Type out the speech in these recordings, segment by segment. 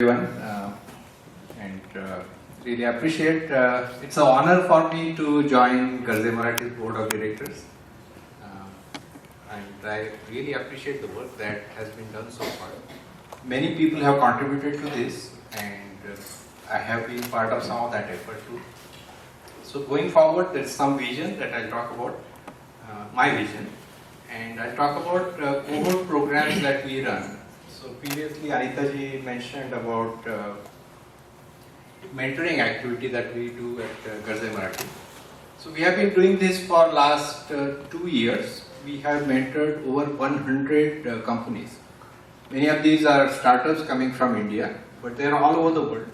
Everyone, and really appreciate. It's an honor for me to join Garje Marathi's board of directors, and I really appreciate the work that has been done so far. Many people have contributed to this, and I have been part of some of that effort too. So going forward, there's some vision that I'll talk about, my vision, and I'll talk about cohort programs that we run. So previously, Anita ji mentioned about mentoring activity that we do at Garje Marathi. So we have been doing this for last 2 years. We have mentored over 100 companies. Many of these are startups coming from India, but they are all over the world.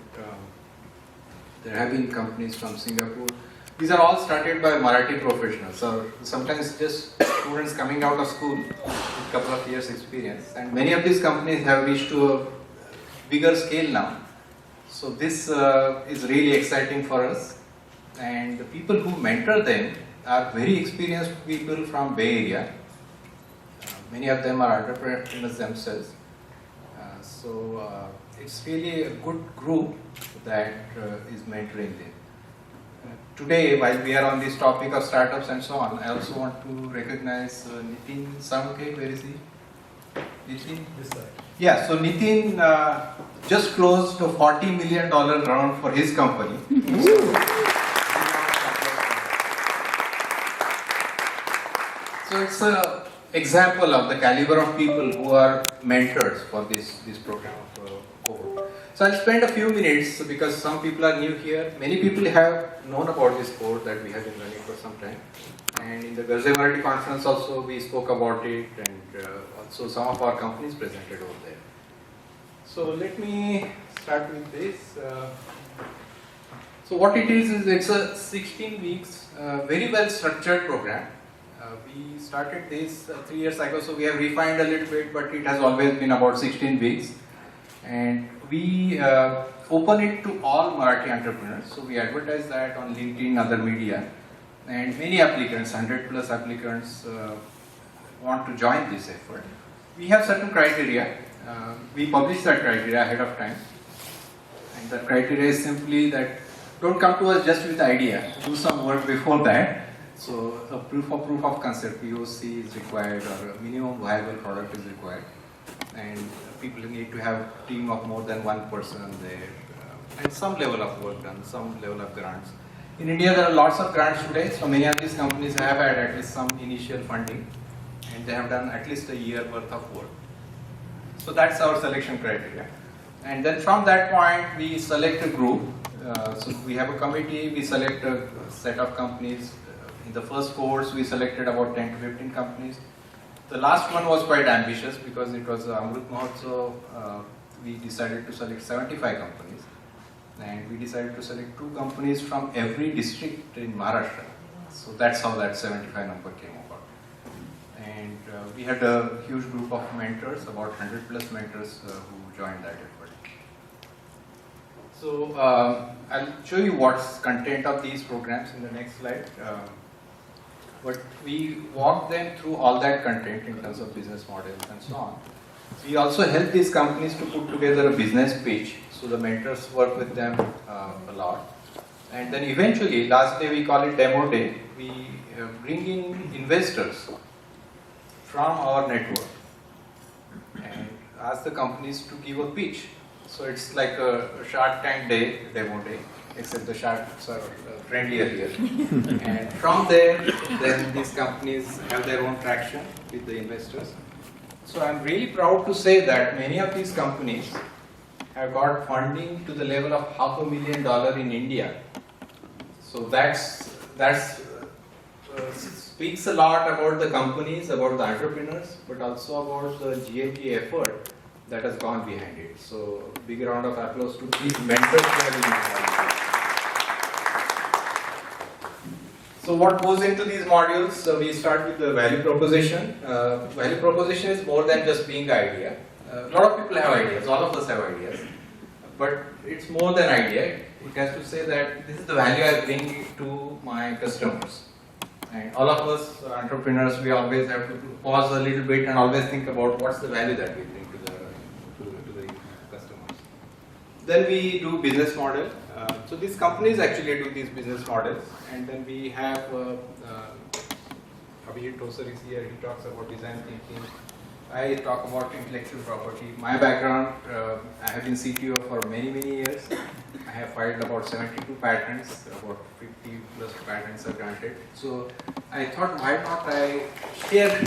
There have been companies from Singapore. These are all started by Marathi professionals, or sometimes just students coming out of school with a couple of years experience. And many of these companies have reached to a bigger scale now. So this is really exciting for us. And the people who mentor them are very experienced people from Bay Area. Many of them are entrepreneurs themselves. So it's really a good group that is mentoring them. Today, while we are on this topic of startups and so on, I also want to recognize Nitin Samke. Where is he? Nitin? This side. Yeah, so Nitin just closed a $40 million round for his company. So it's an example of the caliber of people who are mentors for this program of Cohort. So I'll spend a few minutes because some people are new here. Many people have known about this cohort that we have been running for some time. And in the Garje Marathi conference also we spoke about it, and also some of our companies presented over there. So let me start with this. So what it is it's a 16 weeks, very well structured program. We started this 3 years ago, so we have refined a little bit, but it has always been about 16 weeks. And we open it to all Marathi entrepreneurs. So we advertise that on LinkedIn, other media. And many applicants, 100 plus applicants want to join this effort. We have certain criteria. We publish that criteria ahead of time. And the criteria is simply that don't come to us just with the idea. Do some work before that. So a proof of concept, POC is required, or a minimum viable product is required. And people need to have a team of more than one person there, and some level of work done, some level of grants. In India, there are lots of grants today, so many of these companies have had at least some initial funding, and they have done at least a year worth of work. So that's our selection criteria. And then from that point, we select a group. So we have a committee, we select a set of companies. In the first cohorts, we selected about 10 to 15 companies. The last one was quite ambitious because it was Amrut Mahotsav. We decided to select 75 companies, and we decided to select 2 companies from every district in Maharashtra. So that's how that 75 number came about. And we had a huge group of mentors, about 100 plus mentors who joined that effort. So I'll show you what's content of these programs in the next slide. But we walk them through all that content in terms of business models and so on. We also help these companies to put together a business pitch. So the mentors work with them a lot. And then eventually, last day we call it demo day, we bring in investors from our network and ask the companies to give a pitch. So it's like a Shark Tank day, demo day, except the sharks are friendlier here. And from there, then these companies have their own traction with the investors. So I'm really proud to say that many of these companies have got funding to the level of $500,000 in India. So that speaks a lot about the companies, about the entrepreneurs, but also about the GMG effort that has gone behind it. So big round of applause to these mentors who have been involved. So what goes into these modules? So we start with the value proposition. Value proposition is more than just being the idea. A lot of people have ideas, all of us have ideas. But it's more than idea. It has to say that this is the value I bring to my customers. And all of us entrepreneurs, we always have to pause a little bit and always think about what's the value that we bring to the customers. Then we do business model. So these companies actually do these business models, and then we have Abhijit Tosar is here. He talks about design thinking. I talk about intellectual property. My background, I have been CTO for many years. I have filed about 72 patents, about 50 plus patents are granted. So I thought, why not I share?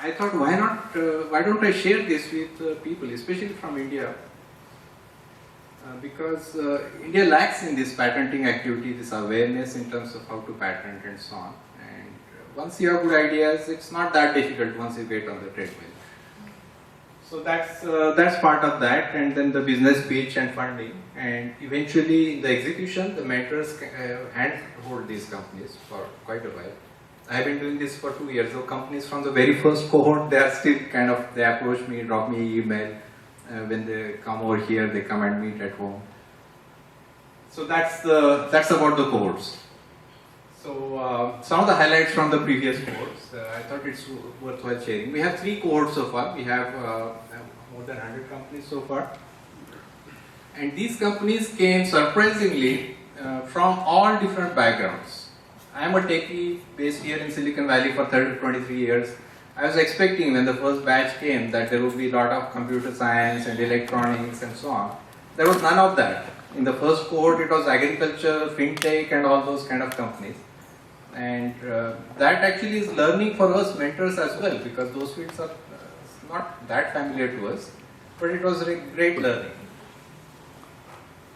I thought, why don't I share this with people, especially from India? Because India lacks in this patenting activity, this awareness in terms of how to patent and so on. And once you have good ideas, it's not that difficult once you get on the treadmill. So that's part of that, and then the business pitch and funding, and eventually in the execution, the mentors handhold these companies for quite a while. I have been doing this for 2 years. So companies from the very first cohort, they are still they approach me, drop me email. When they come over here, they come and meet at home. So that's about the cohorts. So some of the highlights from the previous cohorts, I thought it's worthwhile sharing. We have 3 cohorts so far. We have more than 100 companies so far. And these companies came surprisingly from all different backgrounds. I am a techie based here in Silicon Valley for 23 years. I was expecting when the first batch came that there would be a lot of computer science and electronics and so on. There was none of that. In the first cohort, it was agriculture, fintech, and all those kind of companies. And that actually is learning for us mentors as well, because those fields are not that familiar to us, but it was great learning.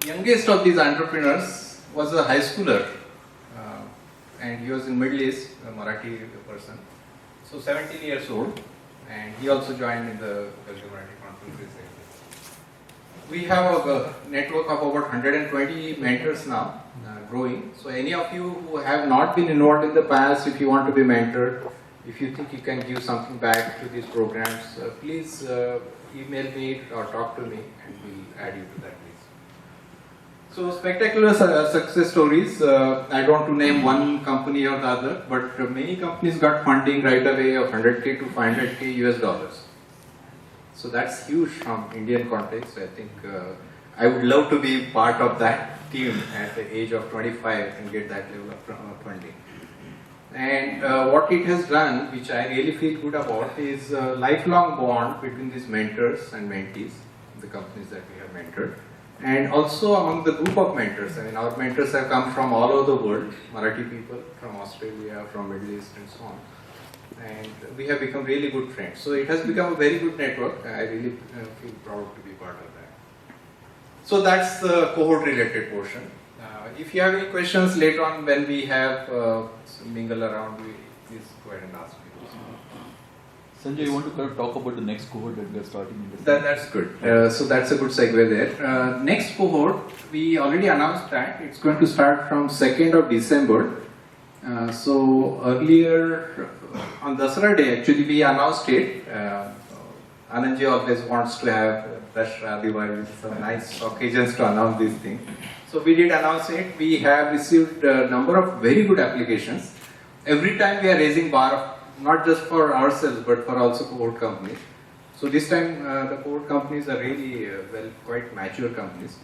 Youngest of these entrepreneurs was a high schooler, and he was in Middle East, a Marathi person. So 17 years old, and he also joined in the Garje Marathi conference recently. We have a network of about 120 mentors now, growing. So any of you who have not been involved in the past, if you want to be mentored, if you think you can give something back to these programs, please email me or talk to me, and we'll add you to that list. So spectacular success stories. I don't want to name one company or the other, but many companies got funding right away of 100K to 500K US dollars. So that's huge from Indian context. I think I would love to be part of that team at the age of 25 and get that level of funding. And what it has done, which I really feel good about, is a lifelong bond between these mentors and mentees, the companies that we have mentored. And also among the group of mentors. I mean, our mentors have come from all over the world, Marathi people, from Australia, from Middle East, and so on. And we have become really good friends. So it has become a very good network. I really feel proud to be part of that. So that's the cohort-related portion. If you have any questions later on when we have mingle around, please go ahead and ask me. Sanjay, you want to talk about the next cohort that we are starting in December? That's good. So that's a good segue there. Next cohort, we already announced that it's going to start from 2nd of December. So earlier on Dasara Day, actually we announced it. Anandji always wants to have Dashra, Diwali, some nice occasions to announce these things. So we did announce it. We have received a number of very good applications. Every time we are raising bar, not just for ourselves, but for also cohort companies. So this time the cohort companies are really quite mature companies.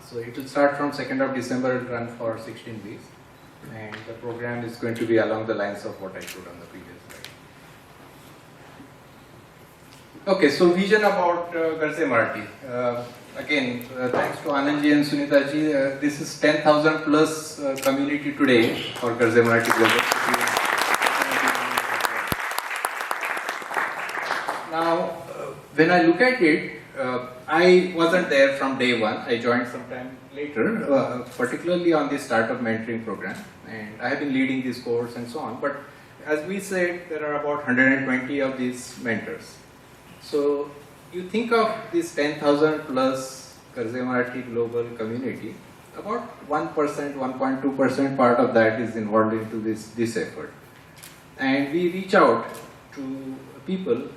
So it will start from 2nd of December and run for 16 weeks. And the program is going to be along the lines of what I showed on the previous slide. Okay, so vision about Garje Marathi. Again, thanks to Anandji and Sunitaji, this is 10,000 plus community today for Garje Marathi Global. Now, when I look at it, I wasn't there from day one. I joined sometime later, particularly on the startup mentoring program, and I have been leading these cohorts and so on. But as we said, there are about 120 of these mentors. So you think of this 10,000 plus Garje Marathi global community, about 1%, 1.2% part of that is involved into this effort. And we reach out to people,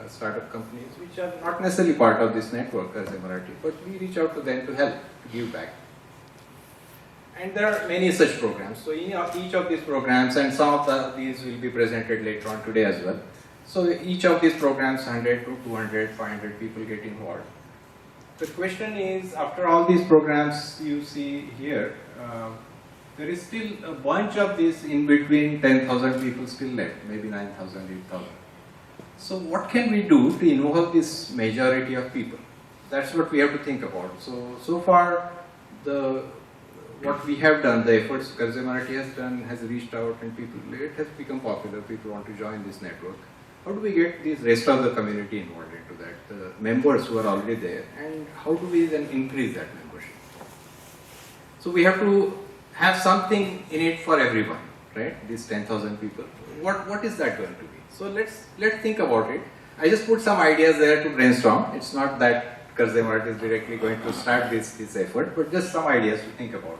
startup companies, which are not necessarily part of this network as Marathi, but we reach out to them to help, to give back. And there are many such programs. So in each of these programs, and some of these will be presented later on today as well. So each of these programs, 100 to 200, 500 people get involved. The question is, after all these programs you see here, there is still a bunch of these in between 10,000 people still left, maybe 9,000, 8,000. So what can we do to involve this majority of people? That's what we have to think about. So far, what we have done, the efforts Garje Marathi has done, has reached out and it has become popular. People want to join this network. How do we get the rest of the community involved into that? The members who are already there, and how do we then increase that membership? So we have to have something in it for everyone, right? These 10,000 people. What is that going to be? So let's think about it. I just put some ideas there to brainstorm. It's not that Garje Marathi is directly going to start this effort, but just some ideas to think about.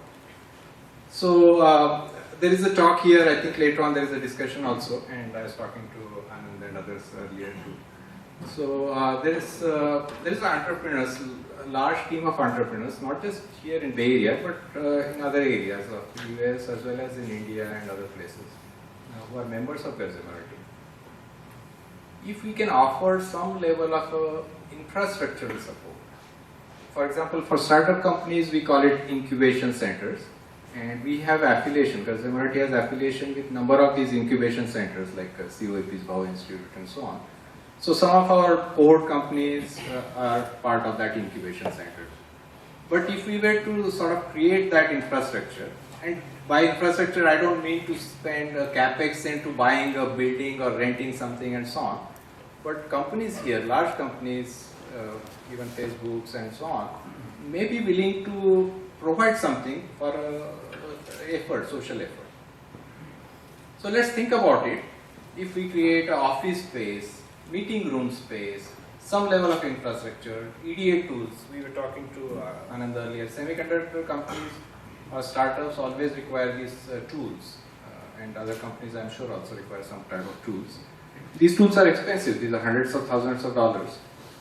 So there is a talk here. I think later on there is a discussion also, and I was talking to Anand and others earlier too. So there is entrepreneurs, a large team of entrepreneurs, not just here in Bay Area, but in other areas of the US as well as in India and other places, who are members of Garje Marathi. If we can offer some level of infrastructural support. For example, for startup companies, we call it incubation centers, and we have affiliation. Garje Marathi has affiliation with number of these incubation centers like COAP's Bhau Institute and so on. So some of our cohort companies are part of that incubation center. But if we were to sort of create that infrastructure, and by infrastructure I don't mean to spend a capex into buying a building or renting something and so on, but companies here, large companies, even Facebooks and so on, may be willing to provide something for effort, social effort. So let's think about it. If we create an office space, meeting room space, some level of infrastructure, EDA tools, we were talking to Anand earlier, semiconductor companies or startups always require these tools, and other companies I'm sure also require some type of tools. These tools are expensive, these are hundreds of thousands of dollars.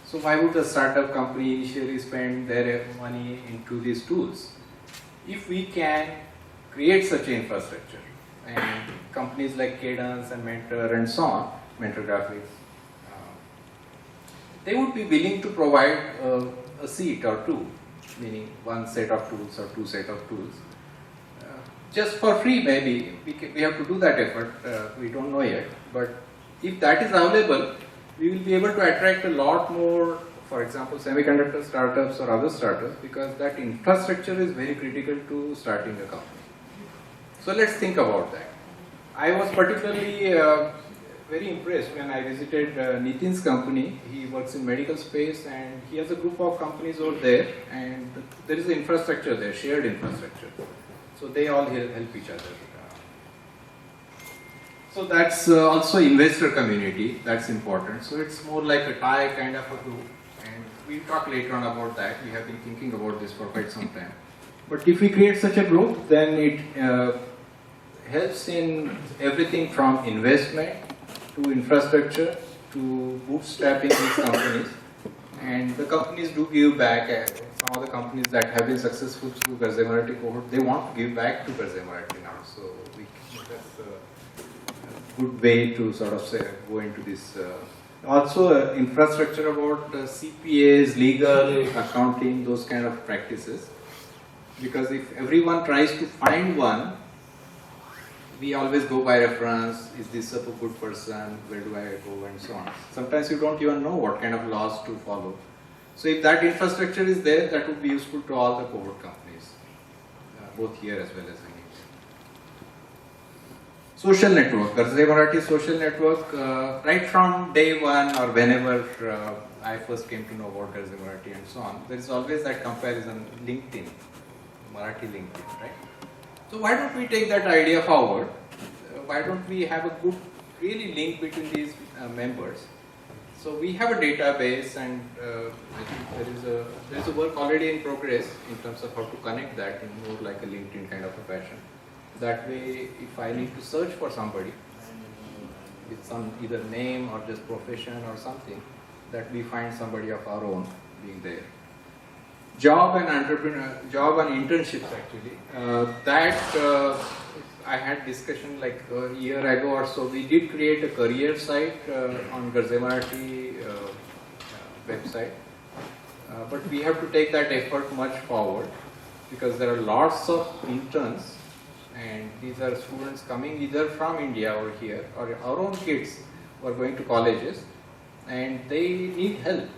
So why would a startup company initially spend their money into these tools? If we can create such an infrastructure, and companies like Cadence and Mentor and so on, Mentor Graphics, they would be willing to provide a seat or two, meaning one set of tools or two set of tools. Just for free maybe, we have to do that effort, we don't know yet, but if that is available, we will be able to attract a lot more, for example, semiconductor startups or other startups, because that infrastructure is very critical to starting a company. So let's think about that. I was particularly very impressed when I visited Nitin's company. He works in medical space and he has a group of companies over there, and there is infrastructure there, shared infrastructure. So they all help each other. So that's also investor community, that's important. So it's more like a tie kind of a group, and we'll talk later on about that. We have been thinking about this for quite some time. But if we create such a group, then it helps in everything from investment to infrastructure to bootstrapping these companies. And the companies do give back. Some of the companies that have been successful through Garje Marathi Cohort, they want to give back to Garje Marathi now. So that's a good way to sort of say, go into this. Also, infrastructure about CPAs, legal, accounting, those kind of practices. Because if everyone tries to find one, we always go by reference. Is this a good person? Where do I go? And so on. Sometimes you don't even know what kind of laws to follow. So if that infrastructure is there, that would be useful to all the cohort companies, both here as well as in India. Social network, Garje Marathi social network, right from day one or whenever I first came to know about Garje Marathi and so on, there is always that comparison, LinkedIn, Marathi LinkedIn, right? So why don't we take that idea forward? Why don't we have a good, really link between these members? So we have a database, and I think there is a work already in progress in terms of how to connect that in more like a LinkedIn kind of a fashion. That way, if I need to search for somebody with some either name or just profession or something, that we find somebody of our own being there. Job and internships actually. I had discussion like a year ago or so. We did create a career site on Garje Marathi website, but we have to take that effort much forward because there are lots of interns, and these are students coming either from India or here, or our own kids who are going to colleges, and they need help.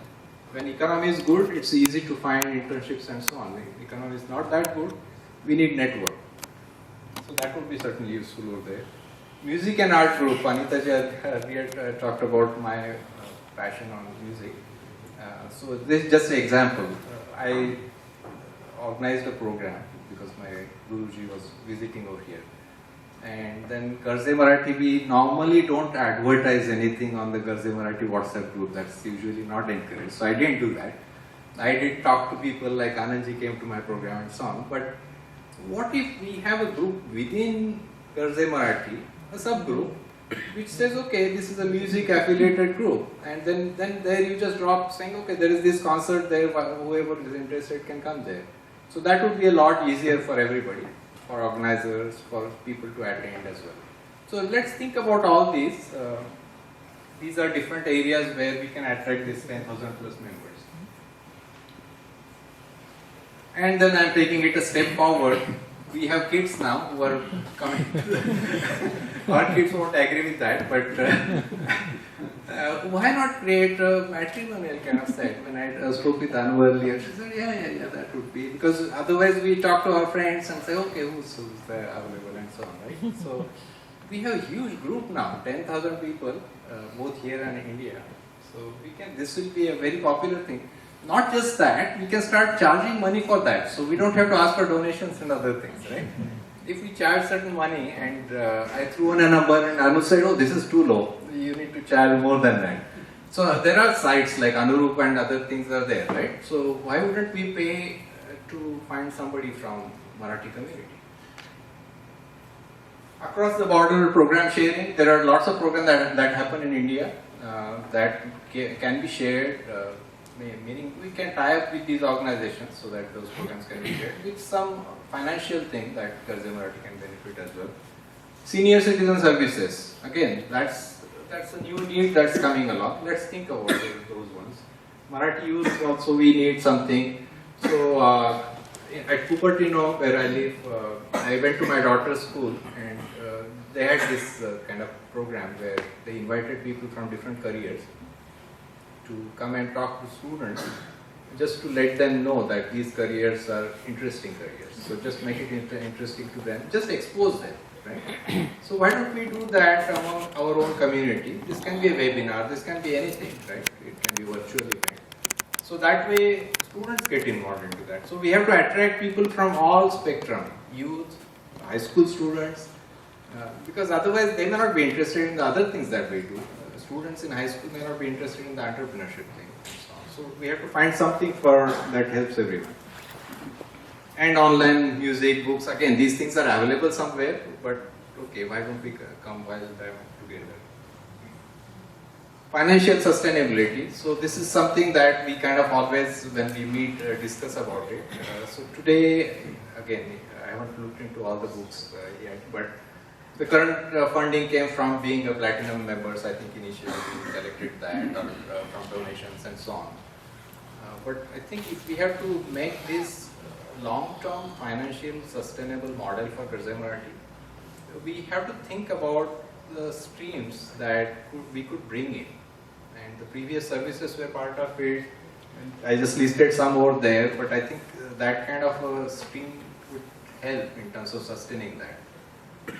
When economy is good, it's easy to find internships and so on. When economy is not that good, we need network. So that would be certainly useful over there. Music and art group, Anita had talked about my passion on music. So this is just an example. I organized a program because my Guruji was visiting over here. And then Garje Marathi, we normally don't advertise anything on the Garje Marathi WhatsApp group. That's usually not encouraged. So I didn't do that. I did talk to people like Anandji came to my program and so on. But what if we have a group within Garje Marathi, a subgroup, which says, okay, this is a music affiliated group. And then there you just drop saying, okay, there is this concert there, whoever is interested can come there. So that would be a lot easier for everybody, for organizers, for people to attend as well. So let's think about all these. These are different areas where we can attract this 10,000 plus members. And then I'm taking it a step forward. We have kids now who are coming. Our kids won't agree with that, but why not create a matrimonial kind of site? When I spoke with Anu earlier, she said, yeah, that would be. Because otherwise we talk to our friends and say, okay, who's available and so on, right? So we have a huge group now, 10,000 people, both here and in India. So this will be a very popular thing. Not just that, we can start charging money for that. So we don't have to ask for donations and other things, right? If we charge certain money and I threw in a number and Anu said, oh, this is too low, you need to charge more than that. So there are sites like Anurup and other things are there, right? So why wouldn't we pay to find somebody from Marathi community? Across the border program sharing, there are lots of programs that happen in India that can be shared. Meaning we can tie up with these organizations so that those programs can be shared with some financial thing that Garje Marathi can benefit as well. Senior citizen services, again, that's a new need that's coming along. Let's think about those ones. Marathi youth also we need something. So at Cupertino where I live, I went to my daughter's school and they had this kind of program where they invited people from different careers to come and talk to students just to let them know that these careers are interesting careers. So just make it interesting to them, just expose them, right? So why don't we do that among our own community? This can be a webinar, this can be anything, right? It can be virtual event. So that way students get involved into that. So we have to attract people from all spectrum, youth, high school students, because otherwise they may not be interested in the other things that we do. Students in high school may not be interested in the entrepreneurship thing. So we have to find something that helps everyone. And online music, books, again, these things are available somewhere, but okay, why don't we compile them together? Financial sustainability. So this is something that we kind of always, when we meet, discuss about it. So today, again, I haven't looked into all the books yet, but the current funding came from being a platinum members. I think initially we collected that or from donations and so on. But I think if we have to make this long-term financial sustainable model for Garje Marathi, we have to think about the streams that we could bring in. And the previous services were part of it. And I just listed some over there, but I think that kind of a stream would help in terms of sustaining that.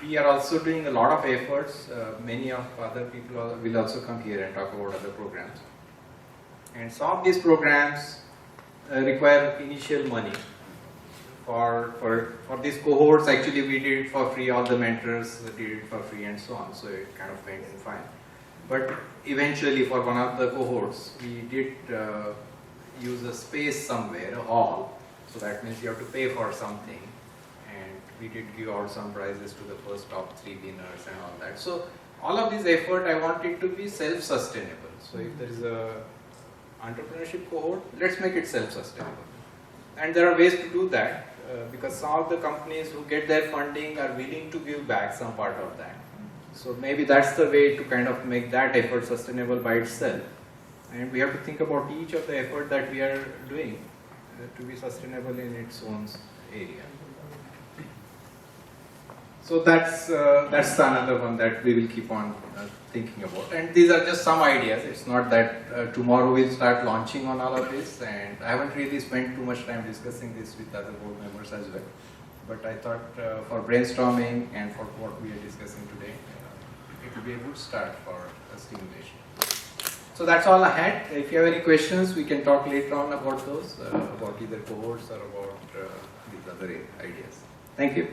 We are also doing a lot of efforts. Many of other people will also come here and talk about other programs. And some of these programs require initial money. For these cohorts, actually we did it for free. All the mentors did it for free and so on. So it kind of went in fine. But eventually, for one of the cohorts, we did use a space somewhere, a hall. So that means you have to pay for something. We did give out some prizes to the first top 3 winners and all that. So all of this effort, I want it to be self-sustainable. So if there is a entrepreneurship cohort, let's make it self-sustainable. And there are ways to do that. because some of the companies who get their funding are willing to give back some part of that. So maybe that's the way to kind of make that effort sustainable by itself. And we have to think about each of the effort that we are doing to be sustainable in its own area. So that's another one that we will keep on thinking about. And these are just some ideas. It's not that tomorrow we'll start launching on all of this. And I haven't really spent too much time discussing this with other board members as well. But I thought for brainstorming and for what we are discussing today, it will be a good start for stimulation. So that's all I had. If you have any questions, we can talk later on about those, about either cohorts or about these other ideas. Thank you.